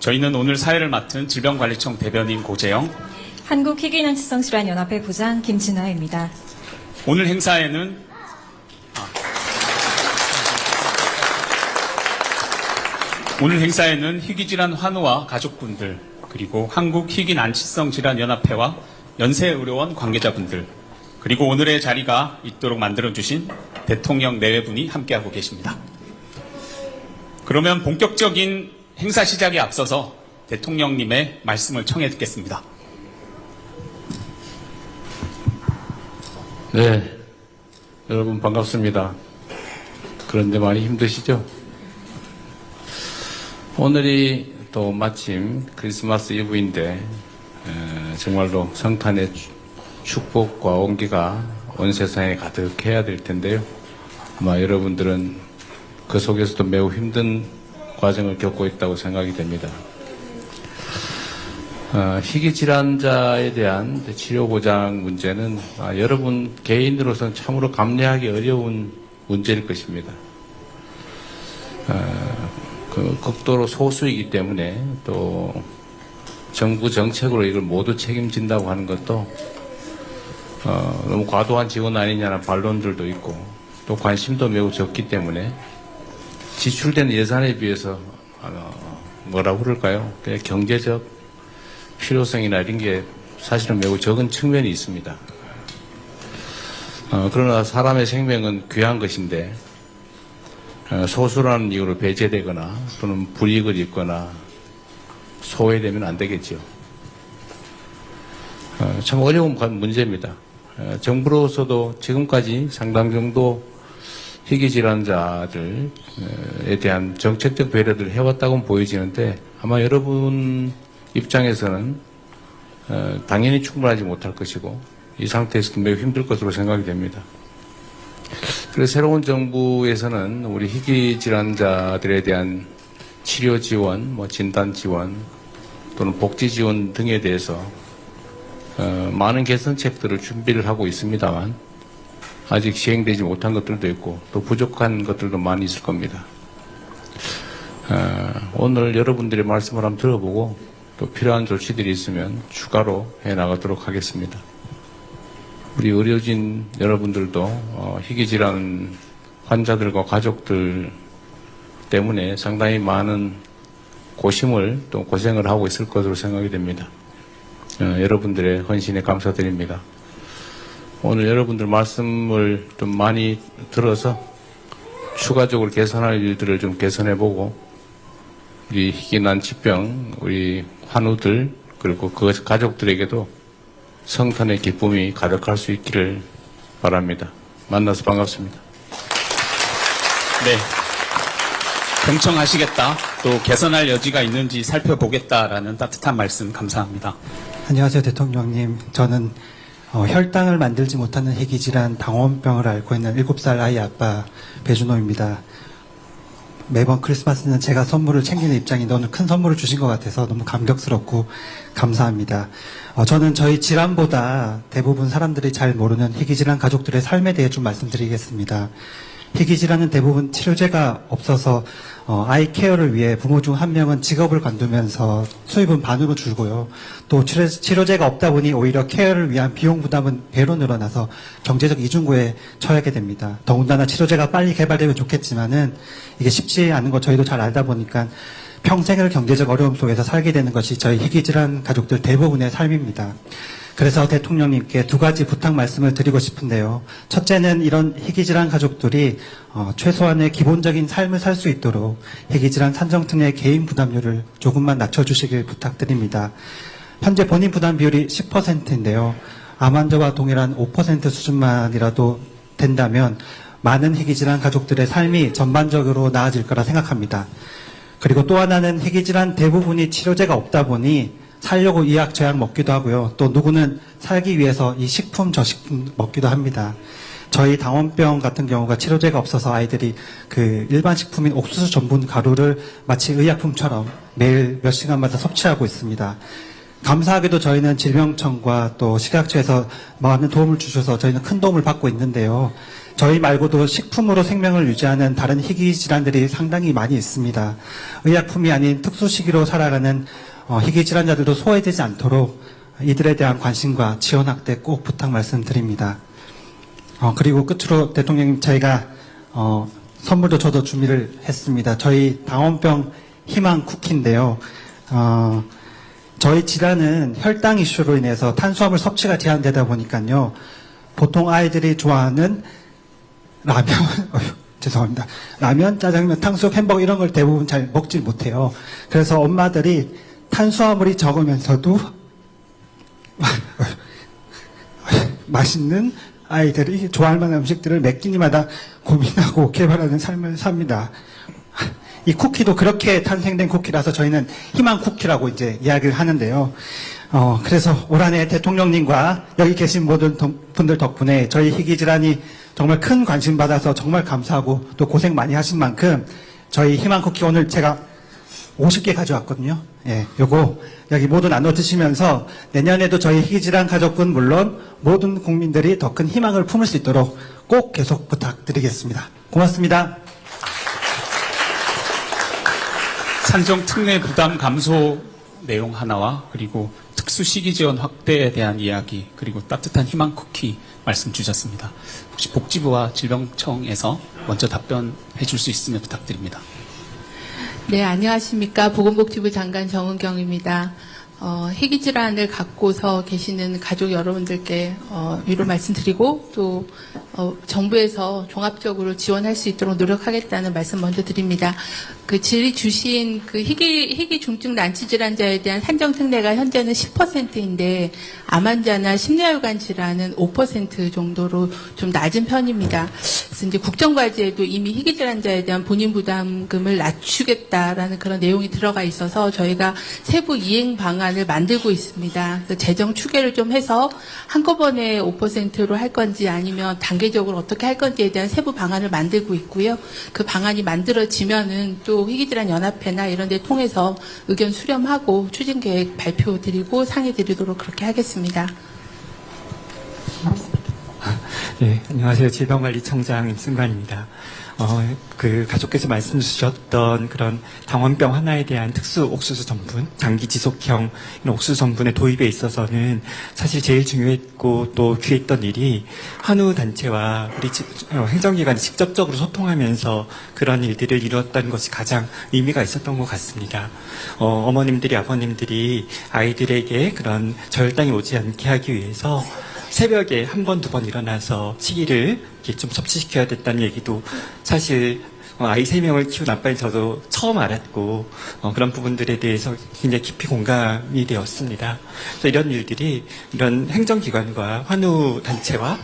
저희는 오늘 사회를 맡은 질병관리청 대변인 고재영, 한국희귀난치성질환연합회 부장 김진아입니다. 오늘 행사에는 희귀질환 환우와 가족분들, 그리고 한국희귀난치성질환연합회와 연세의료원 관계자분들, 그리고 오늘의 자리가 있도록 만들어주신 대통령 내외분이 함께하고 계십니다. 그러면 본격적인 행사 시작에 앞서서 대통령님의 말씀을 청해 듣겠습니다. 네, 여러분 반갑습니다. 그런데 많이 힘드시죠? 오늘이 또 마침 크리스마스 이브인데 정말로 성탄의 축복과 온기가 온 세상에 가득해야 될 텐데요. 아마 여러분들은 그 속에서도 매우 힘든 과정을 겪고 있다고 생각이 됩니다. 희귀질환자에 대한 치료 보장 문제는 여러분 개인으로서는 참으로 감내하기 어려운 문제일 것입니다. 극도로 소수이기 때문에 또 정부 정책으로 이걸 모두 책임진다고 하는 것도 너무 과도한 지원 아니냐는 반론들도 있고 또 관심도 매우 적기 때문에 지출되는 예산에 비해서 뭐라고 그럴까요? 그냥 경제적 필요성이나 이런 게 사실은 매우 적은 측면이 있습니다. 그러나 사람의 생명은 귀한 것인데 소수라는 이유로 배제되거나 또는 불이익을 입거나 소외되면 안 되겠죠. 참 어려운 문제입니다. 정부로서도 지금까지 상당 정도 희귀질환자들에 대한 정책적 배려를 해왔다고는 보여지는데 아마 여러분 입장에서는 당연히 충분하지 못할 것이고 이 상태에서도 매우 힘들 것으로 생각이 됩니다. 그래서 새로운 정부에서는 우리 희귀질환자들에 대한 치료 지원, 진단 지원 또는 복지 지원 등에 대해서 많은 개선책들을 준비를 하고 있습니다만 아직 시행되지 못한 것들도 있고 또 부족한 것들도 많이 있을 겁니다. 오늘 여러분들의 말씀을 한번 들어보고 또 필요한 조치들이 있으면 추가로 해나가도록 하겠습니다. 우리 의료진 여러분들도 희귀질환 환자들과 가족들 때문에 상당히 많은 고심을 또 고생을 하고 있을 것으로 생각이 됩니다. 여러분들의 헌신에 감사드립니다. 오늘 여러분들 말씀을 좀 많이 들어서 추가적으로 개선할 일들을 좀 개선해보고 우리 희귀난치병 우리 환우들 그리고 그 가족들에게도 성탄의 기쁨이 가득할 수 있기를 바랍니다. 만나서 반갑습니다. 네, 경청하시겠다, 또 개선할 여지가 있는지 살펴보겠다라는 따뜻한 말씀 감사합니다. 안녕하세요, 대통령님. 저는 혈당을 만들지 못하는 희귀질환 당원병을 앓고 있는 7살 아이 아빠 배준호입니다. 매번 크리스마스는 제가 선물을 챙기는 입장인데 오늘 큰 선물을 주신 것 같아서 너무 감격스럽고 감사합니다. 저는 저희 질환보다 대부분 사람들이 잘 모르는 희귀질환 가족들의 삶에 대해 좀 말씀드리겠습니다. 희귀질환은 대부분 치료제가 없어서 아이 케어를 위해 부모 중 한 명은 직업을 관두면서 수입은 반으로 줄고요. 또 치료제가 없다 보니 오히려 케어를 위한 비용 부담은 배로 늘어나서 경제적 이중고에 처하게 됩니다. 더군다나 치료제가 빨리 개발되면 좋겠지만은 이게 쉽지 않은 거 저희도 잘 알다 보니까 평생을 경제적 어려움 속에서 살게 되는 것이 저희 희귀질환 가족들 대부분의 삶입니다. 그래서 대통령님께 두 가지 부탁 말씀을 드리고 싶은데요. 첫째는 이런 희귀질환 가족들이 최소한의 기본적인 삶을 살 수 있도록 희귀질환 산정특례 개인 부담률을 조금만 낮춰주시길 부탁드립니다. 현재 본인 부담 비율이 10%인데요. 암 환자와 동일한 5% 수준만이라도 된다면 많은 희귀질환 가족들의 삶이 전반적으로 나아질 거라 생각합니다. 그리고 또 하나는 희귀질환 대부분이 치료제가 없다 보니 살려고 이약 저약 먹기도 하고요. 또 누구는 살기 위해서 이 식품 저식품 먹기도 합니다. 저희 당원병 같은 경우가 치료제가 없어서 아이들이 그 일반 식품인 옥수수 전분 가루를 마치 의약품처럼 매일 몇 시간마다 섭취하고 있습니다. 감사하게도 저희는 질병청과 또 식약처에서 많은 도움을 주셔서 저희는 큰 도움을 받고 있는데요. 저희 말고도 식품으로 생명을 유지하는 다른 희귀 질환들이 상당히 많이 있습니다. 의약품이 아닌 특수시기로 살아가는 희귀 질환자들도 소외되지 않도록 이들에 대한 관심과 지원 확대 꼭 부탁 말씀드립니다. 그리고 끝으로 대통령님, 저희가 선물도 저도 준비를 했습니다. 저희 당원병 희망 쿠키인데요. 저희 질환은 혈당 이슈로 인해서 탄수화물 섭취가 제한되다 보니까요. 보통 아이들이 좋아하는 라면, 죄송합니다. 라면, 짜장면, 탕수육, 햄버거 이런 걸 대부분 잘 먹질 못해요. 그래서 엄마들이 탄수화물이 적으면서도 맛있는 아이들이 좋아할 만한 음식들을 매 끼니마다 고민하고 개발하는 삶을 삽니다. 이 쿠키도 그렇게 탄생된 쿠키라서 저희는 희망 쿠키라고 이제 이야기를 하는데요. 그래서 올 한해 대통령님과 여기 계신 모든 분들 덕분에 저희 희귀 질환이 정말 큰 관심 받아서 정말 감사하고 또 고생 많이 하신 만큼 저희 희망 쿠키 오늘 제가 50개 가져왔거든요. 예, 요거 여기 모두 나눠 드시면서 내년에도 저희 희귀 질환 가족분 물론 모든 국민들이 더 큰 희망을 품을 수 있도록 꼭 계속 부탁드리겠습니다. 고맙습니다. 산정 특례 부담 감소 내용 하나와 그리고 특수 시기 지원 확대에 대한 이야기 그리고 따뜻한 희망 쿠키 말씀 주셨습니다. 혹시 복지부와 질병청에서 먼저 답변해 줄 수 있으면 부탁드립니다. 네, 안녕하십니까. 보건복지부 장관 정은경입니다. 희귀 질환을 갖고서 계시는 가족 여러분들께 위로 말씀드리고 또 정부에서 종합적으로 지원할 수 있도록 노력하겠다는 말씀 먼저 드립니다. 그 질의 주신 그 희귀 중증 난치 질환자에 대한 산정 특례가 현재는 10%인데 암 환자나 심뇌혈관 질환은 5% 정도로 좀 낮은 편입니다. 그래서 이제 국정과제에도 이미 희귀 질환자에 대한 본인 부담금을 낮추겠다라는 그런 내용이 들어가 있어서 저희가 세부 이행 방안을 만들고 있습니다. 그래서 재정 추계를 좀 해서 한꺼번에 5%로 할 건지 아니면 단계적으로 어떻게 할 건지에 대한 세부 방안을 만들고 있고요. 그 방안이 만들어지면은 또 희귀질환 연합회나 이런 데 통해서 의견 수렴하고 추진 계획 발표드리고 상의 드리도록 그렇게 하겠습니다. 네, 안녕하세요. 질병관리청장 임승관입니다. 그 가족께서 말씀 주셨던 그런 당원병 하나에 대한 특수 옥수수 전분, 장기 지속형 이런 옥수수 전분의 도입에 있어서는 사실 제일 중요했고 또 귀했던 일이 한우 단체와 우리 행정기관이 직접적으로 소통하면서 그런 일들을 이루었다는 것이 가장 의미가 있었던 것 같습니다. 어머님들이 아버님들이 아이들에게 그런 저혈당이 오지 않게 하기 위해서 새벽에 한 번, 두 번 일어나서 시기를 이렇게 좀 섭취시켜야 됐다는 얘기도 사실 아이 3명을 키운 아빠인 저도 처음 알았고 그런 부분들에 대해서 굉장히 깊이 공감이 되었습니다. 그래서 이런 일들이 이런 행정기관과 환우단체와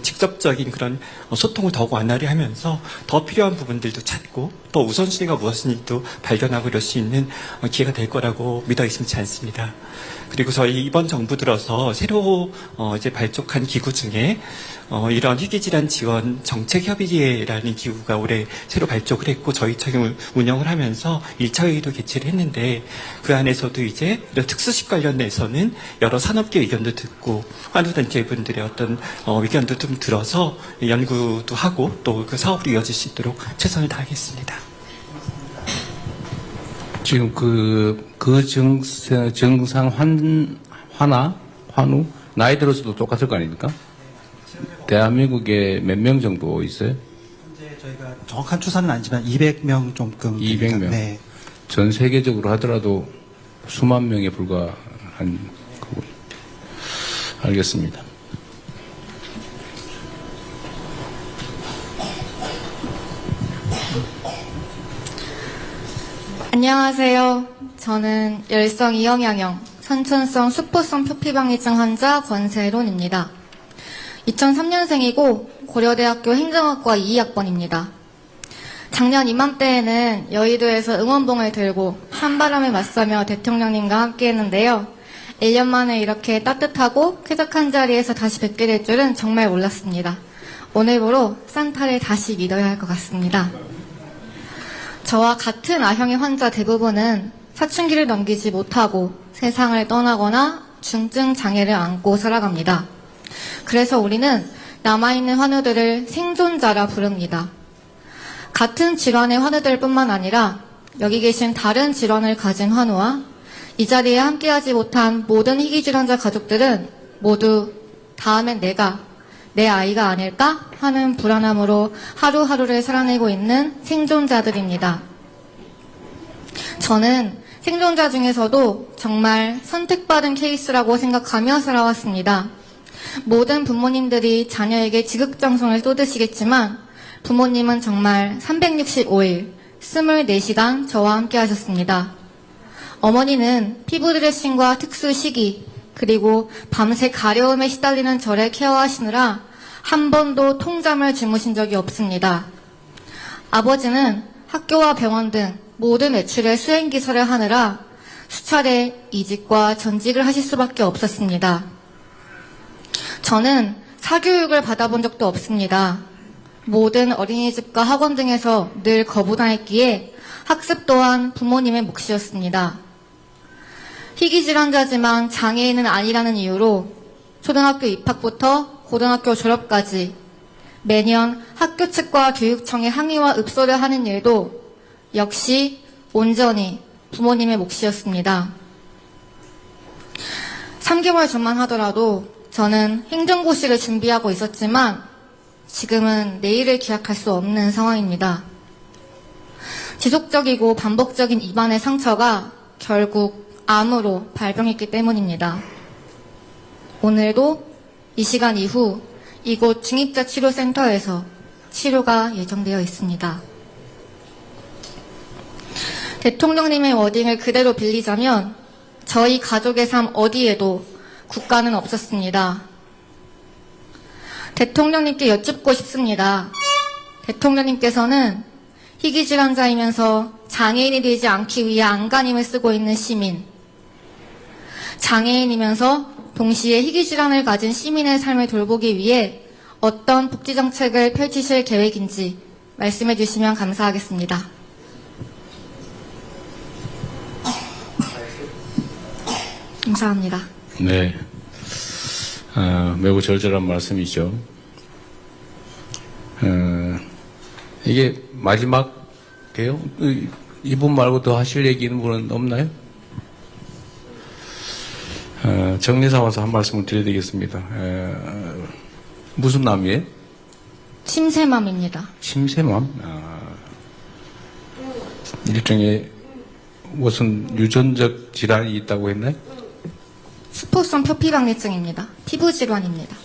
직접적인 그런 소통을 더욱 완화를 하면서 더 필요한 부분들도 찾고 또 우선순위가 무엇인지도 발견하고 이럴 수 있는 기회가 될 거라고 믿어 의심치 않습니다. 그리고 저희 이번 정부 들어서 새로 이제 발족한 기구 중에 이런 희귀질환 지원 정책협의회라는 기구가 올해 새로 발족을 했고 저희 청이 운영을 하면서 1차 회의도 개최를 했는데 그 안에서도 이제 이런 특수식 관련해서는 여러 산업계 의견도 듣고 환우단체 분들의 어떤 의견도 좀 들어서 연구도 하고 또 그 사업으로 이어질 수 있도록 최선을 다하겠습니다. 지금 그 증상 환우 나이 들어서도 똑같을 거 아닙니까? 대한민국에 몇 명 정도 있어요? 현재 저희가 정확한 추산은 아니지만 200명 조금 200명. 네. 전 세계적으로 하더라도 수만 명에 불과한 거고. 알겠습니다. 안녕하세요. 저는 열성 이형양형 선천성 수포성 표피방위증 환자 권세론입니다. 2003년생이고 고려대학교 행정학과 2학번입니다. 작년 이맘때에는 여의도에서 응원봉을 들고 한바람에 맞서며 대통령님과 함께 했는데요. 1년 만에 이렇게 따뜻하고 쾌적한 자리에서 다시 뵙게 될 줄은 정말 몰랐습니다. 오늘부로 산타를 다시 믿어야 할 것 같습니다. 저와 같은 아형의 환자 대부분은 사춘기를 넘기지 못하고 세상을 떠나거나 중증 장애를 안고 살아갑니다. 그래서 우리는 남아있는 환우들을 생존자라 부릅니다. 같은 질환의 환우들 뿐만 아니라 여기 계신 다른 질환을 가진 환우와 이 자리에 함께하지 못한 모든 희귀질환자 가족들은 모두 다음엔 내 아이가 아닐까 하는 불안함으로 하루하루를 살아내고 있는 생존자들입니다. 저는 생존자 중에서도 정말 선택받은 케이스라고 생각하며 살아왔습니다. 모든 부모님들이 자녀에게 지극정성을 쏟으시겠지만 부모님은 정말 365일 24시간 저와 함께 하셨습니다. 어머니는 피부 드레싱과 특수 시기 그리고 밤새 가려움에 시달리는 저를 케어하시느라 한 번도 통잠을 주무신 적이 없습니다. 아버지는 학교와 병원 등 모든 외출의 수행기사를 하느라 수차례 이직과 전직을 하실 수밖에 없었습니다. 저는 사교육을 받아본 적도 없습니다. 모든 어린이집과 학원 등에서 늘 거부당했기에 학습 또한 부모님의 몫이었습니다. 희귀질환자지만 장애인은 아니라는 이유로 초등학교 입학부터 고등학교 졸업까지 매년 학교 측과 교육청에 항의와 읍소를 하는 일도 역시 온전히 부모님의 몫이었습니다. 3개월 전만 하더라도 저는 행정고시를 준비하고 있었지만 지금은 내일을 기약할 수 없는 상황입니다. 지속적이고 반복적인 입안의 상처가 결국 암으로 발병했기 때문입니다. 오늘도 이 시간 이후 이곳 중입자 치료센터에서 치료가 예정되어 있습니다. 대통령님의 워딩을 그대로 빌리자면 저희 가족의 삶 어디에도 국가는 없었습니다. 대통령님께 여쭙고 싶습니다. 대통령님께서는 희귀질환자이면서 장애인이 되지 않기 위해 안간힘을 쓰고 있는 시민, 장애인이면서 동시에 희귀질환을 가진 시민의 삶을 돌보기 위해 어떤 복지정책을 펼치실 계획인지 말씀해 주시면 감사하겠습니다. 감사합니다. 네. 매우 절절한 말씀이죠. 이게 마지막이에요? 이분 말고 더 하실 얘기 있는 분은 없나요? 정리 삼아서 한 말씀을 드려야 되겠습니다. 무슨 암이에요? 침샘암입니다. 침샘암? 일종의 무슨 유전적 질환이 있다고 했나요? 수포성 표피방해증입니다. 피부질환입니다.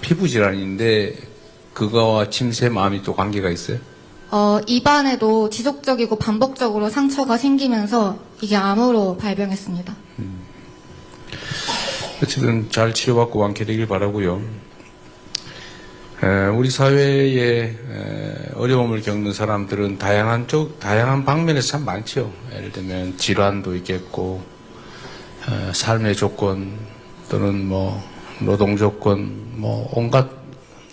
피부 질환인데 그거와 침샘암이 또 관계가 있어요? 입안에도 지속적이고 반복적으로 상처가 생기면서 이게 암으로 발병했습니다. 어쨌든 잘 치료받고 완쾌되길 바라고요. 우리 사회에 어려움을 겪는 사람들은 다양한 방면에서 참 많죠. 예를 들면 질환도 있겠고, 삶의 조건 또는 뭐 노동 조건, 뭐 온갖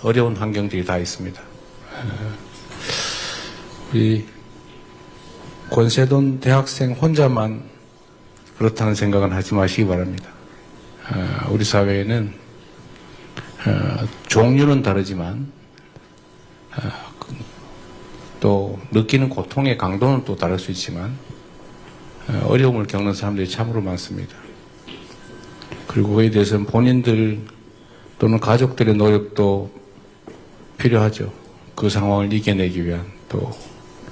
어려운 환경들이 다 있습니다. 우리 권세돈 대학생 혼자만 그렇다는 생각은 하지 마시기 바랍니다. 우리 사회에는 종류는 다르지만 또 느끼는 고통의 강도는 또 다를 수 있지만 어려움을 겪는 사람들이 참으로 많습니다. 그리고 그에 대해서는 본인들 또는 가족들의 노력도 필요하죠. 그 상황을 이겨내기 위한 또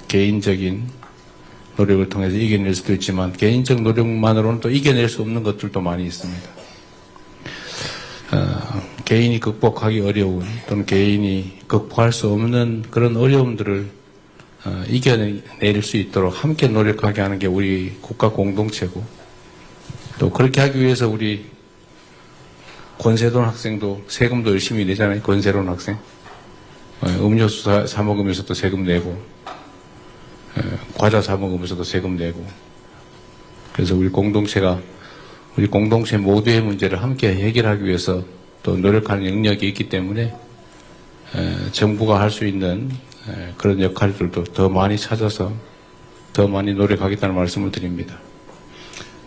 개인적인 노력을 통해서 이겨낼 수도 있지만 개인적 노력만으로는 또 이겨낼 수 없는 것들도 많이 있습니다. 개인이 극복하기 어려운 또는 개인이 극복할 수 없는 그런 어려움들을 이겨낼 수 있도록 함께 노력하게 하는 게 우리 국가 공동체고 또 그렇게 하기 위해서 우리 권세돈 학생도 세금도 열심히 내잖아요. 권세돈 학생. 음료수 사 먹으면서도 세금 내고 과자 사 먹으면서도 세금 내고 그래서 우리 공동체 모두의 문제를 함께 해결하기 위해서 또 노력하는 영역이 있기 때문에 정부가 할 수 있는 그런 역할들도 더 많이 찾아서 더 많이 노력하겠다는 말씀을 드립니다.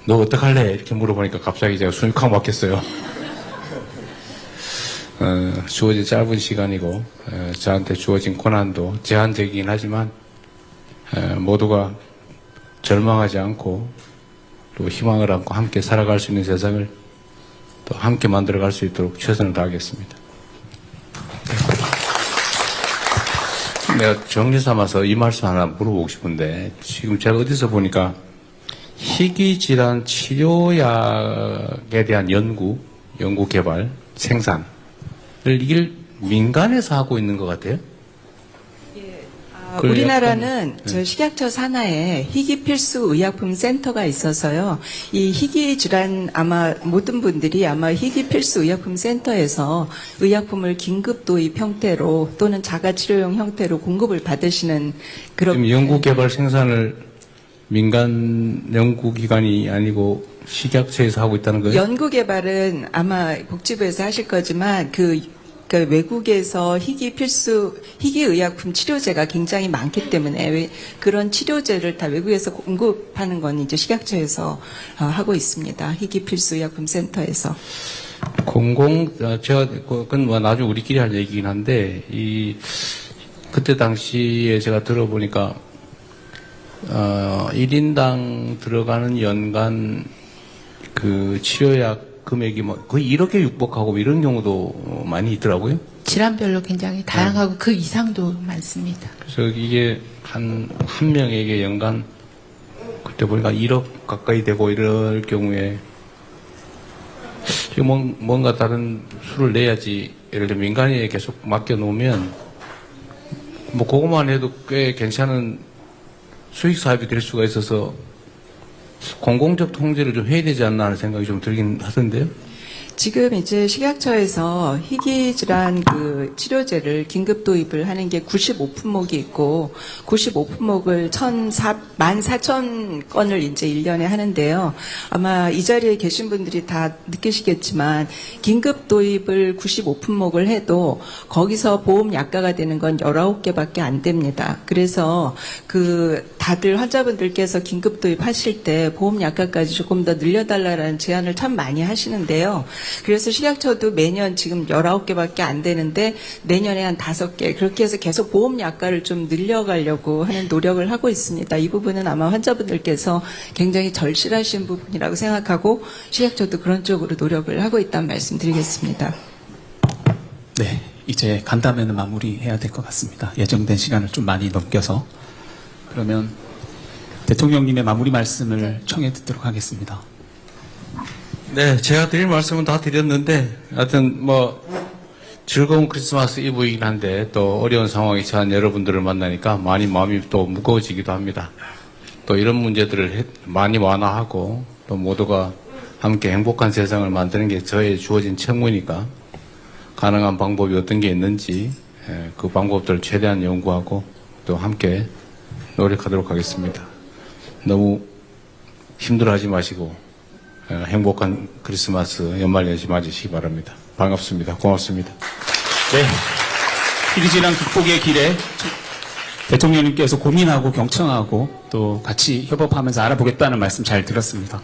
너 어떡할래? 이렇게 물어보니까 갑자기 제가 숨이 콱 막혔어요. 주어진 짧은 시간이고 저한테 주어진 고난도 제한적이긴 하지만 모두가 절망하지 않고 또 희망을 안고 함께 살아갈 수 있는 세상을 또 함께 만들어갈 수 있도록 최선을 다하겠습니다. 내가 정리 삼아서 이 말씀 하나 물어보고 싶은데 지금 제가 어디서 보니까 희귀질환 치료약에 대한 연구 개발, 생산을 이걸 민간에서 하고 있는 것 같아요. 그걸 우리나라는 약간, 저 식약처 산하에 희귀 필수 의약품 센터가 있어서요. 이 희귀 질환 아마 모든 분들이 아마 희귀 필수 의약품 센터에서 의약품을 긴급 도입 형태로 또는 자가 치료용 형태로 공급을 받으시는 그런 지금 연구개발 생산을 민간 연구기관이 아니고 식약처에서 하고 있다는 거예요? 연구 개발은 아마 복지부에서 하실 거지만 그 외국에서 희귀 의약품 치료제가 굉장히 많기 때문에 그런 치료제를 다 외국에서 공급하는 건 이제 식약처에서 하고 있습니다. 희귀 필수 의약품 센터에서. 그건 뭐 나중에 우리끼리 할 얘기긴 한데, 그때 당시에 제가 들어보니까, 1인당 들어가는 연간 그 치료약 금액이 뭐 거의 1억에 육박하고 이런 경우도 많이 있더라고요. 질환별로 굉장히 다양하고 그 이상도 많습니다. 그래서 이게 한 명에게 연간 그때 보니까 1억 가까이 되고 이럴 경우에 뭔가 다른 수를 내야지. 예를 들어 민간에 계속 맡겨놓으면 뭐 그것만 해도 꽤 괜찮은 수익 사업이 될 수가 있어서 공공적 통제를 좀 해야 되지 않나 하는 생각이 좀 들긴 하던데요. 지금 이제 식약처에서 희귀 질환 그 치료제를 긴급 도입을 하는 게 95품목이 있고 95품목을 14,000건을 이제 1년에 하는데요. 아마 이 자리에 계신 분들이 다 느끼시겠지만 긴급 도입을 95품목을 해도 거기서 보험 약가가 되는 건 19개밖에 안 됩니다. 그래서 다들 환자분들께서 긴급 도입하실 때 보험 약가까지 조금 더 늘려달라는 제안을 참 많이 하시는데요. 그래서 식약처도 매년 지금 19개밖에 안 되는데 내년에 한 5개 그렇게 해서 계속 보험 약가를 좀 늘려가려고 하는 노력을 하고 있습니다. 이 부분은 아마 환자분들께서 굉장히 절실하신 부분이라고 생각하고 식약처도 그런 쪽으로 노력을 하고 있다는 말씀 드리겠습니다. 네, 이제 간담회는 마무리해야 될 것 같습니다. 예정된 시간을 좀 많이 넘겨서. 그러면 대통령님의 마무리 말씀을 청해 듣도록 하겠습니다. 네, 제가 드릴 말씀은 다 드렸는데, 하여튼 즐거운 크리스마스 이브이긴 한데, 또 어려운 상황에 처한 여러분들을 만나니까 많이 마음이 또 무거워지기도 합니다. 또 이런 문제들을 많이 완화하고, 또 모두가 함께 행복한 세상을 만드는 게 저의 주어진 책무니까, 가능한 방법이 어떤 게 있는지, 그 방법들을 최대한 연구하고, 또 함께 노력하도록 하겠습니다. 너무 힘들어하지 마시고, 행복한 크리스마스 연말연시 맞으시기 바랍니다. 반갑습니다. 고맙습니다. 네. 희귀질환 극복의 길에 대통령님께서 고민하고 경청하고 또 같이 협업하면서 알아보겠다는 말씀 잘 들었습니다.